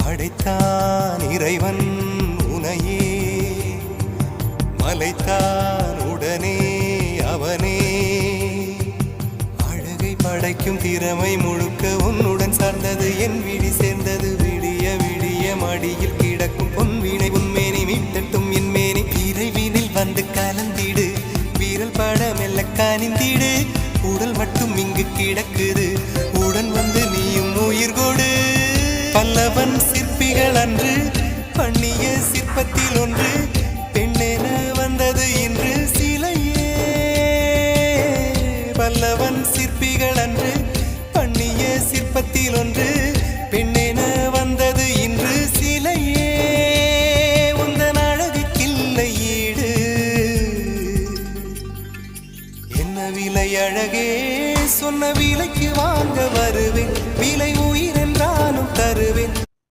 படைத்தான் இறைவன் உனையே, மலைத்தான் உடனே அவனே. அழகை படைக்கும் திறமை முழுக்க உன்னுடன் சார்ந்தது, என் விழி சேர்ந்தது. விடிய விடிய மடியில் கிடக்கும் பொன்வினை உன்மேனி மீட்டட்டும் என் மேனி. இறைவினில் வந்து கலந்திடு, வீரல் பட மெல்ல காணிந்திடு. உடல் மட்டும் இங்கு கிடக்குது, உடன் வந்து நீயும் உயிர் கொடு. பல்லவன் சிற்பிகள் அன்று பண்ணிய சிற்பத்தில் ஒன்று, பெண்ணென வந்தது இன்று சிலையே. பல்லவன் சிற்பிகள் அன்று பண்ணிய சிற்பத்தில் ஒன்று, பெண்ணென வந்தது இன்று சிலையே. உந்தன் அழகுக்கில்லை ஈடு, என்ன விலை அழகே, சொன்ன விலைக்கு வாங்க வருவேன்.